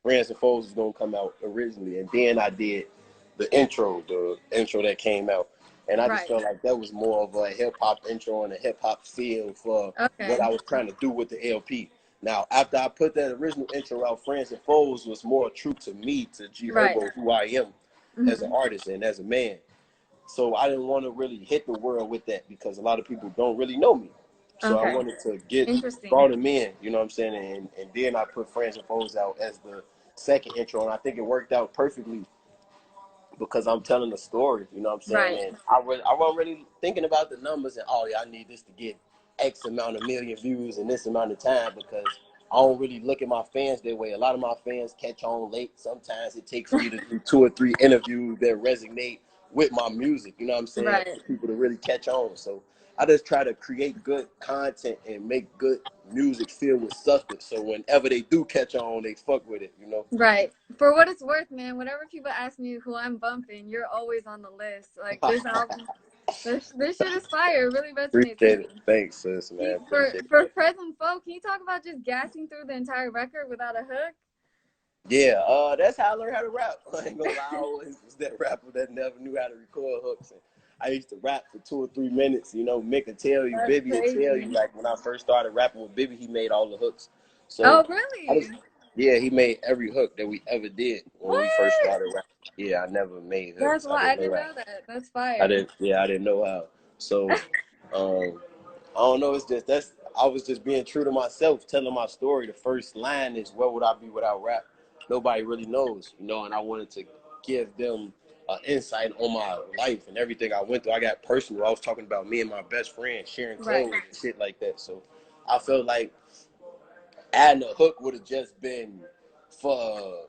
Friends and Foes was gonna come out originally, and then I did the intro that came out. And I just felt like that was more of a hip hop intro and a hip hop feel for what I was trying to do with the LP. Now, after I put that original intro out, Friends and Foes was more true to me, to G Herbo, who I am as an artist and as a man. So I didn't want to really hit the world with that because a lot of people don't really know me. So I wanted to brought them in, you know what I'm saying? And then I put Friends and Foes out as the second intro, and I think it worked out perfectly because I'm telling a story, you know what I'm saying? And I wasn't really thinking about the numbers and, oh, yeah, I need this to get X amount of million views in this amount of time, because I don't really look at my fans that way. A lot of my fans catch on late. Sometimes it takes me to do 2 or 3 interviews that resonate with my music, you know what I'm saying, for people to really catch on. So I just try to create good content and make good music filled with substance. So whenever they do catch on, they fuck with it, you know? Right. For what it's worth, man, whenever people ask me who I'm bumping, you're always on the list. Like, this album, this shit is fire. It really resonates. Appreciate it. Thanks, sis, man. For Present Folk, can you talk about just gassing through the entire record without a hook? Yeah, that's how I learned how to rap. I ain't gonna lie, I always was that rapper that never knew how to record hooks. And I used to rap for 2 or 3 minutes. You know, Mick will tell you, Bibby will tell you. Like when I first started rapping with Bibby, he made all the hooks. So really? Yeah, he made every hook that we ever did when we first started rapping. Yeah, I never made hooks. That's why I didn't know that. That's fire. I didn't know how. So, I don't know. It's just I was just being true to myself, telling my story. The first line is, "Where would I be without rap?" Nobody really knows, you know. And I wanted to give them insight on my life and everything I went through. I got personal. I was talking about me and my best friend sharing clothes and shit like that. So I felt like adding a hook would have just been for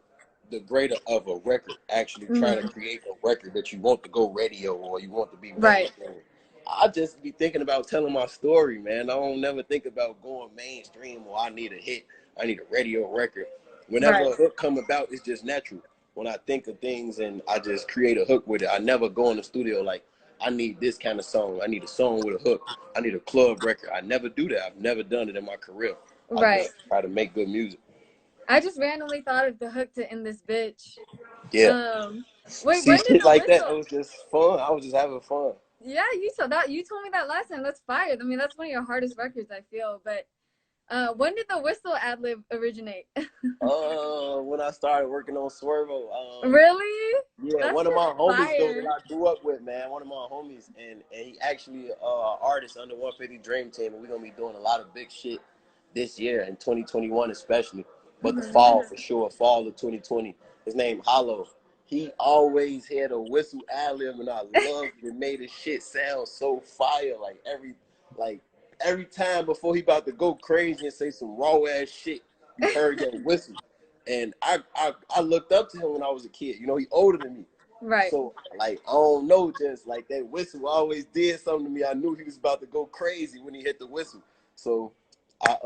the greater of a record, actually trying to create a record that you want to go radio or you want to be mainstream. I just be thinking about telling my story, man. I don't never think about going mainstream or I need a hit, I need a radio record. Whenever a hook come about, it's just natural. When I think of things and I just create a hook with it, I never go in the studio like, I need this kind of song. I need a song with a hook. I need a club record. I never do that. I've never done it in my career. I just try to make good music. I just randomly thought of the hook to "In This Bitch." Yeah. Wait, see, shit like that, it was just fun. I was just having fun. Yeah, you told me that last time. That's fire. I mean, that's one of your hardest records, I feel. But when did the whistle ad lib originate? When I started working on Swervo. Really? Yeah, that's one of my homies though that I grew up with, man. One of my homies, and he actually artist under 150 Dream Team, and we're gonna be doing a lot of big shit this year in 2021 especially. But the fall for sure, fall of 2020. His name Hollow. He always had a whistle ad lib, and I loved it. It made his shit sound so fire. Like every time before he about to go crazy and say some raw ass shit, you heard that whistle. And I looked up to him when I was a kid. You know, he older than me. Right. So like I don't know, just like that whistle always did something to me. I knew he was about to go crazy when he hit the whistle. So I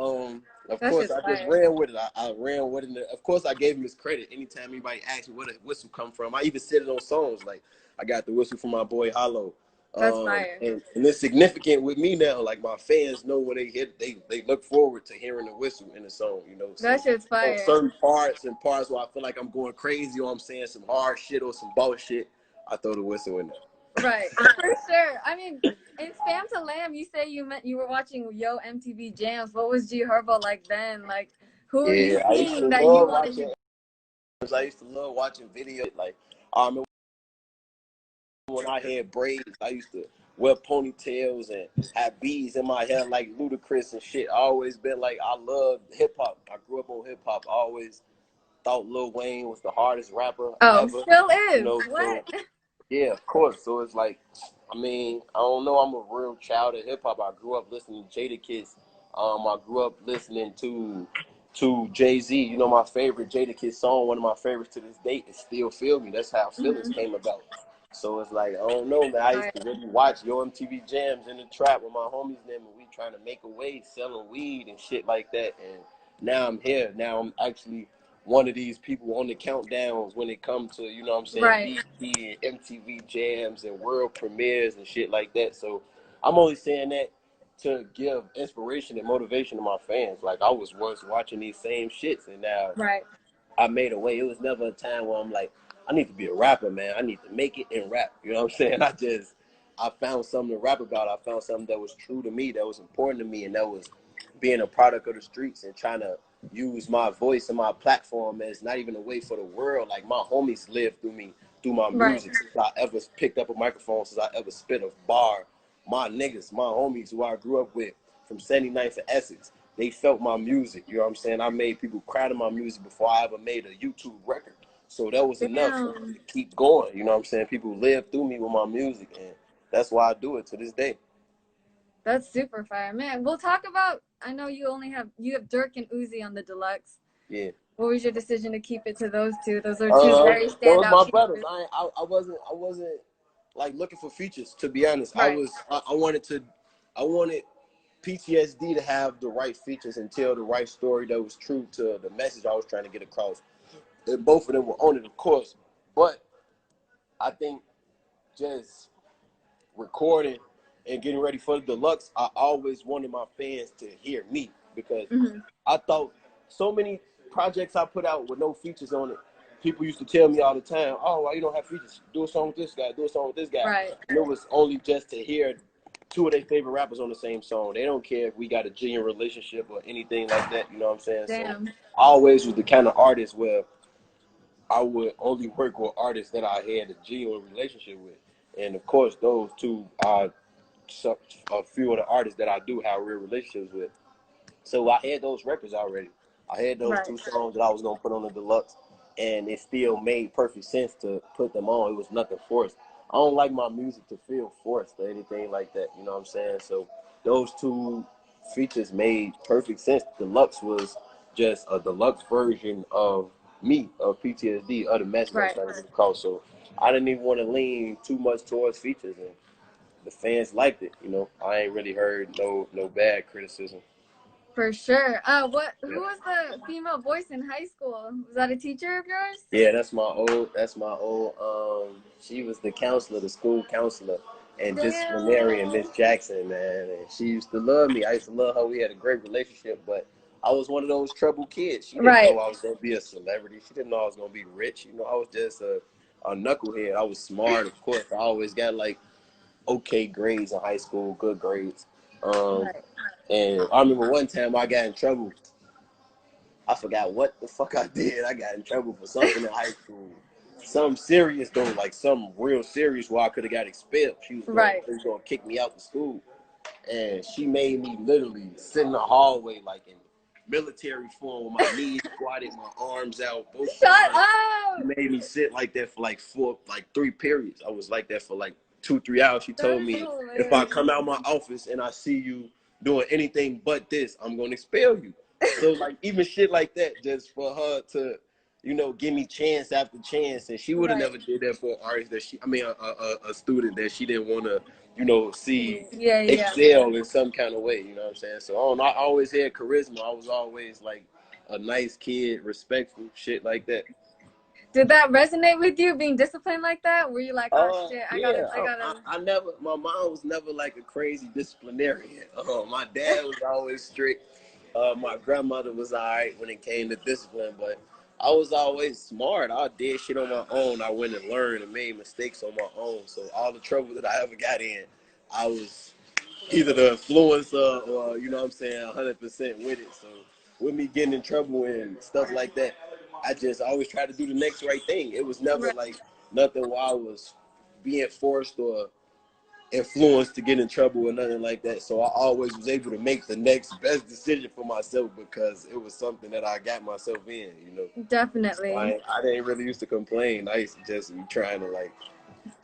of course I just ran with it. I ran with it. Of course I gave him his credit. Anytime anybody asked me where the whistle come from, I even said it on songs. Like I got the whistle from my boy Hollow. That's fire. And it's significant with me now. Like my fans know when they hit, they look forward to hearing the whistle in the song. You know, so that shit's fire. Certain parts where I feel like I'm going crazy or I'm saying some hard shit or some bullshit, I throw the whistle in there. Right, for sure. I mean, in Spam to Lamb, you say you were watching Yo MTV Jams. What was G Herbo like then? Like, who were you seeing that you wanted to? I used to love watching videos. Like, I remember when I had braids, I used to wear ponytails and have beads in my hair like Ludacris and shit. I always been like, I love hip hop. I grew up on hip hop. I always thought Lil Wayne was the hardest rapper ever. Still is. You know, what? So, yeah, of course. So it's like, I mean, I don't know. I'm a real child of hip hop. I grew up listening to Jadakiss. I grew up listening to Jay-Z. You know, my favorite Jadakiss song, one of my favorites to this date, is Still Feel Me. That's how Feelings came about. So it's like, I don't know, man. I used to really watch Yo MTV Jams in the trap with my homies and them, and we trying to make a way selling weed and shit like that. And now I'm here. Now I'm actually one of these people on the countdowns when it comes to, you know what I'm saying, BET and MTV Jams and world premieres and shit like that. So I'm only saying that to give inspiration and motivation to my fans. Like I was once watching these same shits, and now I made a way. It was never a time where I'm like, I need to be a rapper, man. I need to make it and rap. You know what I'm saying? I found something to rap about. I found something that was true to me, that was important to me, and that was being a product of the streets and trying to use my voice and my platform as not even a way for the world. Like, my homies lived through me, through my music. Since I ever picked up a microphone, since I ever spit a bar, my niggas, my homies who I grew up with from 79th to Essex, they felt my music. You know what I'm saying? I made people cry to my music before I ever made a YouTube record. So that was enough for me to keep going. You know what I'm saying? People live through me with my music, and that's why I do it to this day. That's super fire, man. We'll talk about, I know you have Dirk and Uzi on the deluxe. Yeah. What was your decision to keep it to those two? Those are two very standout. Those my brothers. I wasn't like looking for features, to be honest. Right. I wanted PTSD to have the right features and tell the right story that was true to the message I was trying to get across. And both of them were on it, of course. But I think just recording and getting ready for the deluxe, I always wanted my fans to hear me, because I thought so many projects I put out with no features on it, people used to tell me all the time, oh, why you don't have features? Do a song with this guy, do a song with this guy. Right. And it was only just to hear two of their favorite rappers on the same song. They don't care if we got a genuine relationship or anything like that, you know what I'm saying? Damn. So I always was the kind of artist where I would only work with artists that I had a genuine relationship with. And of course, those two are a few of the artists that I do have real relationships with. So I had those records already. I had those two songs that I was going to put on the deluxe, and it still made perfect sense to put them on. It was nothing forced. I don't like my music to feel forced or anything like that, you know what I'm saying? So those two features made perfect sense. Deluxe was just a deluxe version of me, of PTSD, of the message I was trying to get across. So I didn't even want to lean too much towards features, and the fans liked it, you know. I ain't really heard no bad criticism. For sure. Who was the female voice in high school? Was that a teacher of yours? Yeah, that's my old she was the counselor, the school counselor and disciplinarian, Miss Jackson, man. And she used to love me. I used to love her. We had a great relationship, but I was one of those troubled kids. She didn't know I was gonna be a celebrity. She didn't know I was gonna be rich. You know, I was just a knucklehead. I was smart, of course. I always got like okay grades in high school, good grades. And I remember one time I got in trouble. I forgot what the fuck I did. I got in trouble for something in high school. Something serious though, like something real serious where I could have got expelled. She was gonna kick me out the school. And she made me literally sit in the hallway like in military form with my knees squatted, my arms out, both Shut up! She made me sit like that for like 3 periods. I was like that for like 2-3 hours. She told me, if I come out my office and I see you doing anything but this, I'm gonna expel you. So like even shit like that, just for her to, you know, give me chance after chance, and she would have never did that for an artist that a student that she didn't want to, you know, see excel in some kind of way. You know what I'm saying? So I always had charisma. I was always like a nice kid, respectful, shit like that. Did that resonate with you, being disciplined like that? Were you like, oh shit, I gotta. I never. My mom was never like a crazy disciplinarian. My dad was always strict. My grandmother was alright when it came to discipline, but I was always smart. I did shit on my own. I went and learned and made mistakes on my own. So all the trouble that I ever got in, I was either the influencer or, you know what I'm saying, 100% with it. So with me getting in trouble and stuff like that, I just always try to do the next right thing. It was never like nothing where I was being forced or influenced to get in trouble or nothing like that. So I always was able to make the next best decision for myself because it was something that I got myself in, you know. Definitely. So I didn't really used to complain. I used to just be trying to like,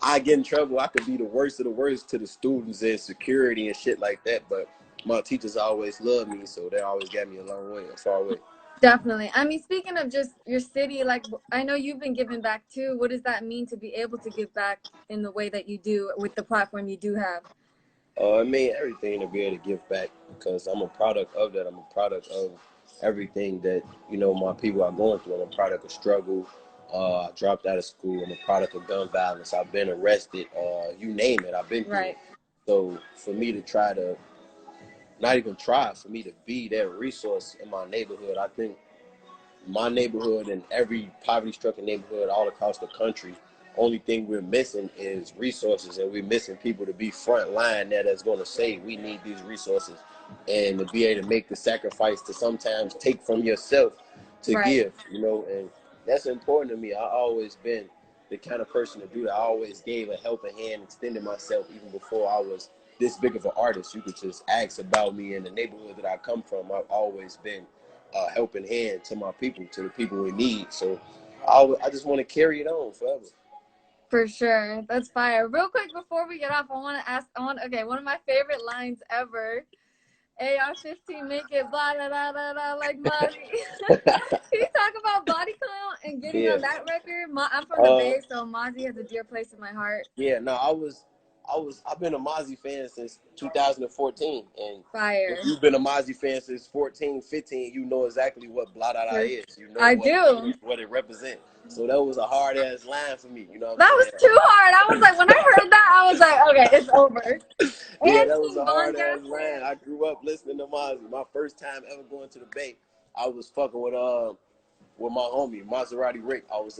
I get in trouble. I could be the worst of the worst to the students and security and shit like that. But my teachers always loved me, so they always got me a long way, a far way. Definitely. I mean, speaking of just your city, like, I know you've been giving back too. What does that mean to be able to give back in the way that you do with the platform you do have? It made everything to be able to give back because I'm a product of that. I'm a product of everything that, you know, my people are going through. I'm a product of struggle. I dropped out of school. I'm a product of gun violence. I've been arrested. You name it, I've been through it. So for me to try to, not even try, for me to be that resource in my neighborhood, I think my neighborhood and every poverty-stricken neighborhood all across the country, only thing we're missing is resources, and we're missing people to be front line that's going to say we need these resources, and to be able to make the sacrifice to sometimes take from yourself to give, and that's important to me. I've always been the kind of person to do that. I always gave a helping hand, extended myself even before I was this big of an artist. You could just ask about me in the neighborhood that I come from. I've always been a helping hand to my people, to the people in need. So I just want to carry it on forever. For sure. That's fire. Real quick before we get off, I want to ask, one of my favorite lines ever. AR-15 make it blah, da, da, da, da, like Mozzie. Can you talk about Body Count and getting on that record? I'm from the Bay, so Mozzie has a dear place in my heart. Yeah, no, I've been a Mozzie fan since 2014, and fire. If you've been a Mozzie fan since 14, 15, you know exactly what blah da da is. You know I do. What it represents. So that was a hard ass line for me. You know that was too hard. I was like, when I heard that, I was like, okay, it's over. Yeah, that was a hard ass line. I grew up listening to Mozzie. My first time ever going to the Bay, I was fucking with my homie Maserati Rick. I was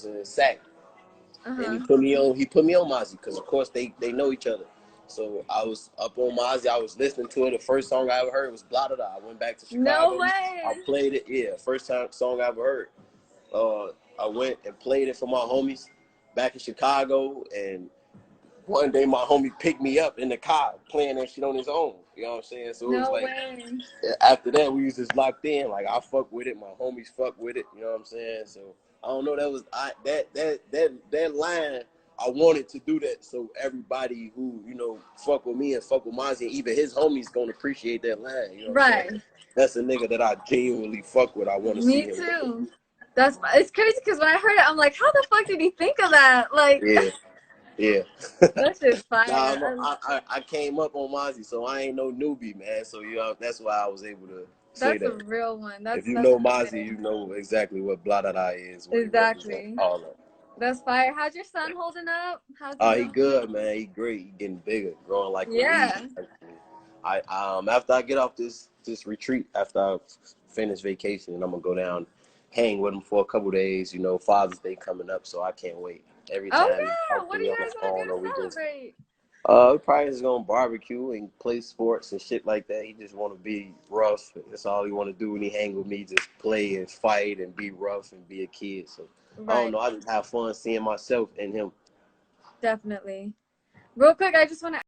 in SAC. And he put me on Mozzie because of course they know each other. So I was up on Mozzie. I was listening to it. The first song I ever heard was Blah Da Da. I went back to Chicago. No way. I played it. Yeah, first song I ever heard. I went and played it for my homies back in Chicago, and one day my homie picked me up in the car playing that shit on his own. You know what I'm saying? So it was like, after that we was just locked in. Like, I fuck with it, my homies fuck with it. You know what I'm saying? So I don't know. That was that line. I wanted to do that so everybody who fuck with me and fuck with Mozzie, and even his homies, gonna appreciate that line. You know what I'm saying? That's a nigga that I genuinely fuck with. I want to see him. Me too. It's crazy because when I heard it, I'm like, how the fuck did he think of that? Like, yeah. That shit's fire. I came up on Mozzie, so I ain't no newbie, man. So that's why I was able to say that. That's a real one. If you know Mozzie, you know exactly what Blah Da Da is. Exactly. All that. That's fire. How's your son holding up? He good, man. He great. He getting bigger, growing like a weed. After I get off this retreat, after I finish vacation, and I'm gonna go down, hang with him for a couple days. Father's Day coming up, so I can't wait. Every time. What are you guys gonna do to celebrate? Probably just gonna barbecue and play sports and shit like that. He just want to be rough. That's all he want to do when he hang with me. Just play and fight and be rough and be a kid. So I don't know. I just have fun seeing myself in him. Definitely. Real quick, I just want to